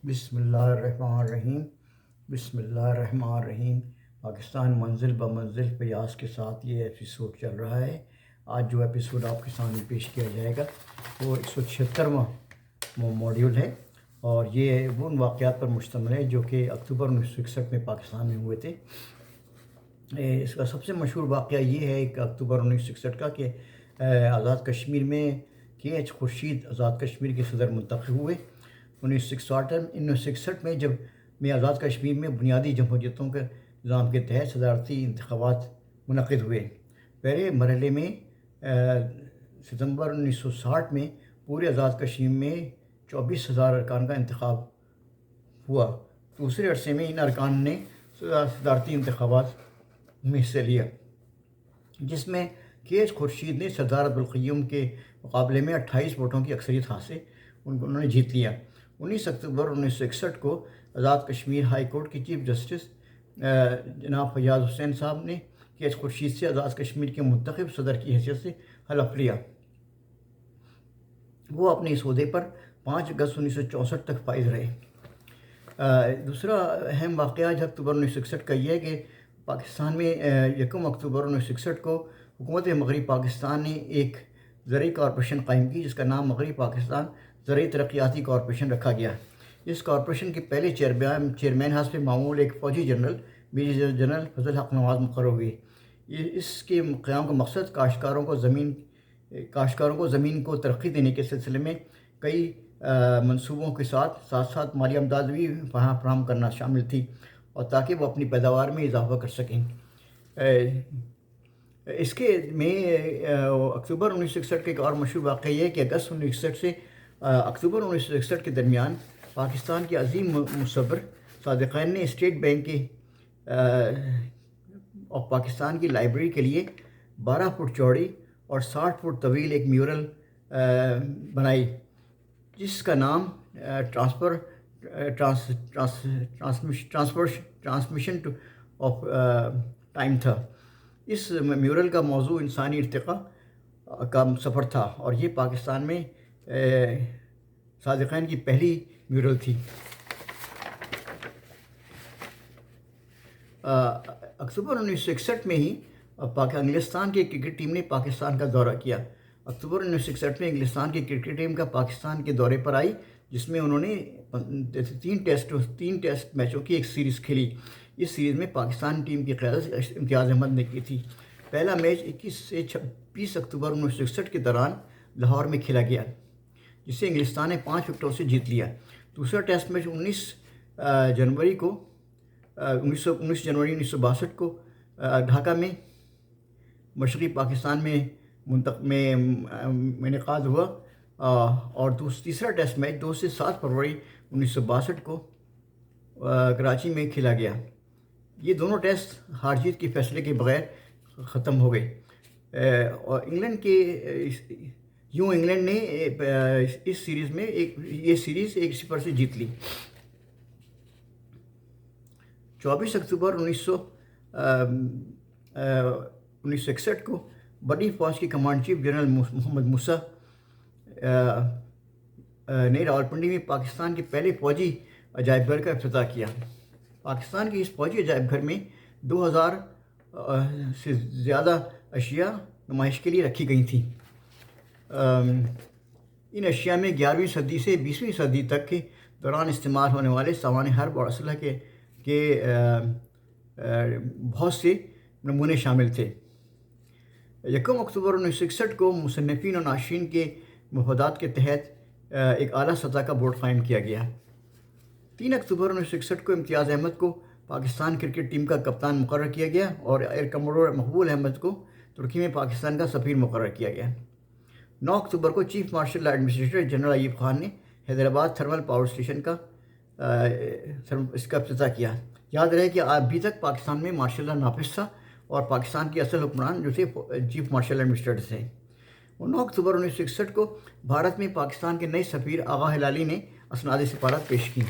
بسم اللہ الرحمن الرحیم. بسم اللہ الرحمن الرحیم. پاکستان منزل بمنزل پیاس کے ساتھ یہ ایپیسوڈ چل رہا ہے. آج جو ایپیسوڈ آپ کے سامنے پیش کیا جائے گا وہ 176واں موڈیول ہے، اور یہ ان واقعات پر مشتمل ہے جو کہ اکتوبر 1961 میں پاکستان میں ہوئے تھے. اس کا سب سے مشہور واقعہ یہ ہے کہ اکتوبر 1961 کا کہ آزاد کشمیر میں KH خورشید آزاد کشمیر کے صدر منتخب ہوئے. 1961 میں جب آزاد کشمیر میں بنیادی جمہوریتوں کے نظام کے تحت صدارتی انتخابات منعقد ہوئے. پہلے مرحلے میں ستمبر 1960 میں پورے آزاد کشمیر میں 24,000 ارکان کا انتخاب ہوا. دوسرے عرصے میں ان ارکان نے صدارتی انتخابات میں حصہ لیا، جس میں KH خورشید نے سردار عبدالقیوم کے مقابلے میں 28 ووٹوں کی اکثریت حاصل انہوں نے جیت لیا. 19 اکتوبر 1961 کو آزاد کشمیر ہائی کورٹ کے چیف جسٹس جناب فیاض حسین صاحب نے KH خورشید سے آزاد کشمیر کے منتخب صدر کی حیثیت سے حلف لیا. وہ اپنے اس عہدے پر 5 اگست 1964 تک فائز رہے. دوسرا اہم واقعہ اکتوبر 1961 کا یہ ہے کہ پاکستان میں 1 اکتوبر 1961 کو حکومت مغربی پاکستان نے ایک زرعی کارپوریشن قائم کی، جس کا نام مغربی پاکستان زرعی ترقیاتی کارپوریشن رکھا گیا. اس کارپوریشن کے پہلے چیئرمین حسب معمول ایک فوجی جنرل میجر جنرل فضل حق نواز مقرر ہوئے. اس کے قیام کا مقصد کاشتکاروں کو زمین کو ترقی دینے کے سلسلے میں کئی منصوبوں کے ساتھ ساتھ مالی امداد بھی فراہم کرنا شامل تھی، اور تاکہ وہ اپنی پیداوار میں اضافہ کر سکیں. اس کے میں اکتوبر 1961 کا ایک اور مشہور واقعہ یہ ہے کہ اگست 1961 سے اکتوبر 1961 کے درمیان پاکستان کے عظیم مصور صادقین نے اسٹیٹ بینک کے آف پاکستان کی لائبریری کے لیے 12 فٹ چوڑی اور 60 فٹ طویل ایک میورل بنائی، جس کا نام ٹرانسمیشن آف ٹائم تھا. اس میورل کا موضوع انسانی ارتقاء کا سفر تھا، اور یہ پاکستان میں صادقین کی پہلی میورل تھی. اکتوبر 1961 میں ہی انگلستان کی کرکٹ ٹیم نے پاکستان کا دورہ کیا. اکتوبر 1961 میں انگلستان کی کرکٹ ٹیم کا پاکستان کے دورے پر آئی، جس میں انہوں نے 3 ٹیسٹ میچوں کی ایک سیریز کھیلی. اس سیریز میں پاکستان ٹیم کی قیادت امتیاز احمد نے کی تھی. پہلا میچ 21 سے 26 اکتوبر 1961 کے دوران لاہور میں کھیلا گیا، جسے انگلستان نے 5 وکٹوں سے جیت لیا. دوسرا ٹیسٹ میچ 19 جنوری 1962 کو ڈھاکہ میں مشرقی پاکستان میں انعقاد ہوا، اور تیسرا ٹیسٹ میچ 2 سے 7 فروری 1962 کو کراچی میں کھیلا گیا. یہ دونوں ٹیسٹ ہار جیت کے فیصلے کے بغیر ختم ہو گئے، اور انگلینڈ نے اس سیریز میں یہ سیریز 1-0 سے جیت لی. 24 اکتوبر 1961 کو بڑی فوج کے کمانڈر چیف جنرل محمد موسیٰ نے راولپنڈی میں پاکستان کے پہلے فوجی عجائب گھر کا افتتاح کیا. پاکستان کے اس فوجی عجائب گھر میں 2000 سے زیادہ اشیاء نمائش کے لیے رکھی گئی تھیں. ان اشیاء میں 11ویں صدی سے 20ویں صدی تک کے دوران استعمال ہونے والے سامان حرب اور اسلحہ کے بہت سے نمونے شامل تھے. 1 اکتوبر 1961 کو مصنفین اور ناشرین کے مفادات کے تحت ایک اعلیٰ سطح کا بورڈ قائم کیا گیا. 3 اکتوبر 1961 کو امتیاز احمد کو پاکستان کرکٹ ٹیم کا کپتان مقرر کیا گیا، اور ایئر کموڈور مقبول احمد کو ترکی میں پاکستان کا سفیر مقرر کیا گیا. 9 اکتوبر کو chief marshal administrator general Ayub Khan نے حیدرآباد تھرمل پاور اسٹیشن کا افتتاح کیا. یاد رہے کہ ابھی تک پاکستان میں مارشل لا نافذ تھا، اور پاکستان کے اصل حکمران جو تھے چیف مارشل ایڈمنسٹریٹر تھے. 9 اکتوبر 1961 کو بھارت میں پاکستان کے نئے سفیر آغا ہلالی نے اسناد سفارت پیش کی.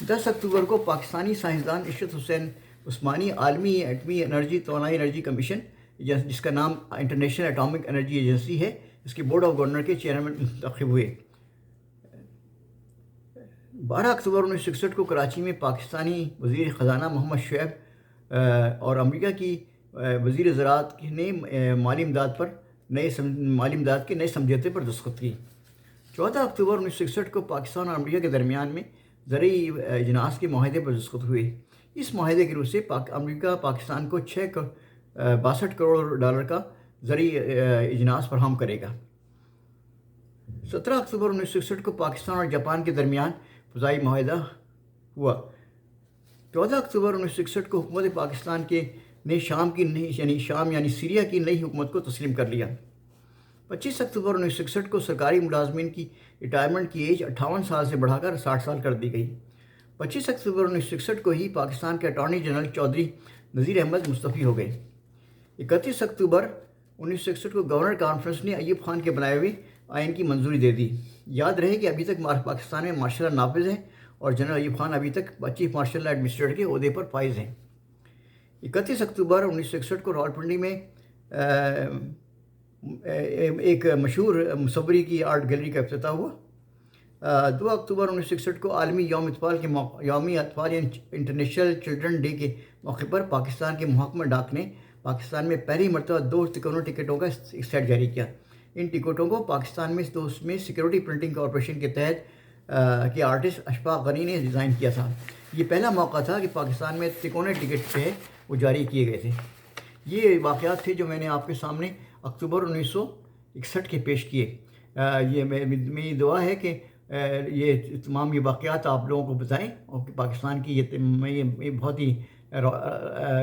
10 اکتوبر کو پاکستانی سائنسدان عشرت حسین عثمانی عالمی ایٹمی توانائی انرجی کمیشن، جس کا نام انٹرنیشنل اٹامک انرجی ایجنسی ہے، اس کے بورڈ آف گورنر کے چیئرمین منتخب ہوئے. 12 اکتوبر 1961 کو کراچی میں پاکستانی وزیر خزانہ محمد شعیب اور امریکہ کی وزیر زراعت نے مالی امداد کے نئے سمجھوتے پر دستخط کی۔ 14 اکتوبر 1961 کو پاکستان اور امریکہ کے درمیان میں زرعی اجناس کے معاہدے پر دستخط ہوئے۔ اس معاہدے کی روح سے امریکہ پاکستان کو $62 کروڑ کا زرعی اجناس فراہم کرے گا۔ 17 اکتوبر 1961 کو پاکستان اور جاپان کے درمیان فضائی معاہدہ ہوا۔ 14 اکتوبر 1961 کو حکومت پاکستان نے شام یعنی سیریا کی نئی حکومت کو تسلیم کر لیا۔ 25 اکتوبر 1961 کو سرکاری ملازمین کی ریٹائرمنٹ کی ایج 58 سال سے بڑھا کر 60 سال کر دی گئی۔ 25 اکتوبر 1961 کو ہی پاکستان کے اٹارنی جنرل چودھری نذیر احمد مستعفی ہو گئے۔ 31 اکتوبر 1961 کو گورنر کانفرنس نے ایوب خان کے بنائے ہوئے آئین کی منظوری دے دی۔ یاد رہے کہ ابھی تک پاکستان میں مارشل لا نافذ ہے اور جنرل ایوب خان ابھی تک چیف مارشل لا ایڈمنسٹریٹر کے عہدے پر فائز ہیں۔ 31 اکتوبر 1961 کو راولپنڈی میں ایک مشہور مصوری کی آرٹ گیلری کا افتتاح ہوا۔ 2 اکتوبر 1961 کو عالمی یوم اطفال یعنی انٹرنیشنل چلڈرن ڈے کے موقع پر پاکستان کے محکمہ ڈاک نے پاکستان میں پہلی مرتبہ 2 ٹکٹوں کا ایک سیٹ جاری کیا۔ ان ٹکٹوں کو پاکستان میں سیکورٹی پرنٹنگ کارپوریشن کے تحت کے آرٹسٹ اشفاق غنی نے ڈیزائن کیا تھا۔ یہ پہلا موقع تھا کہ پاکستان میں تکونے ٹکٹ جو ہے وہ جاری کیے گئے تھے۔ یہ واقعات تھے جو میں نے آپ کے سامنے اکتوبر 1961 کے پیش کیے۔ یہ میری دعا ہے کہ یہ تمام یہ واقعات آپ لوگوں کو بتائیں اور کہ پاکستان کی یہ بہت ہی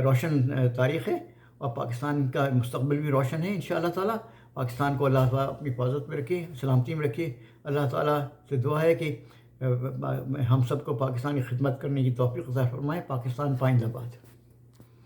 روشن تاریخ ہے اور پاکستان کا مستقبل بھی روشن ہے انشاءاللہ تعالیٰ۔ پاکستان کو اللہ تعالیٰ اپنی حفاظت میں رکھے، سلامتی میں رکھے۔ اللہ تعالیٰ سے دعا ہے کہ ہم سب کو پاکستان کی خدمت کرنے کی توفیق عطا فرمائے۔ پاکستان پائندہ باد۔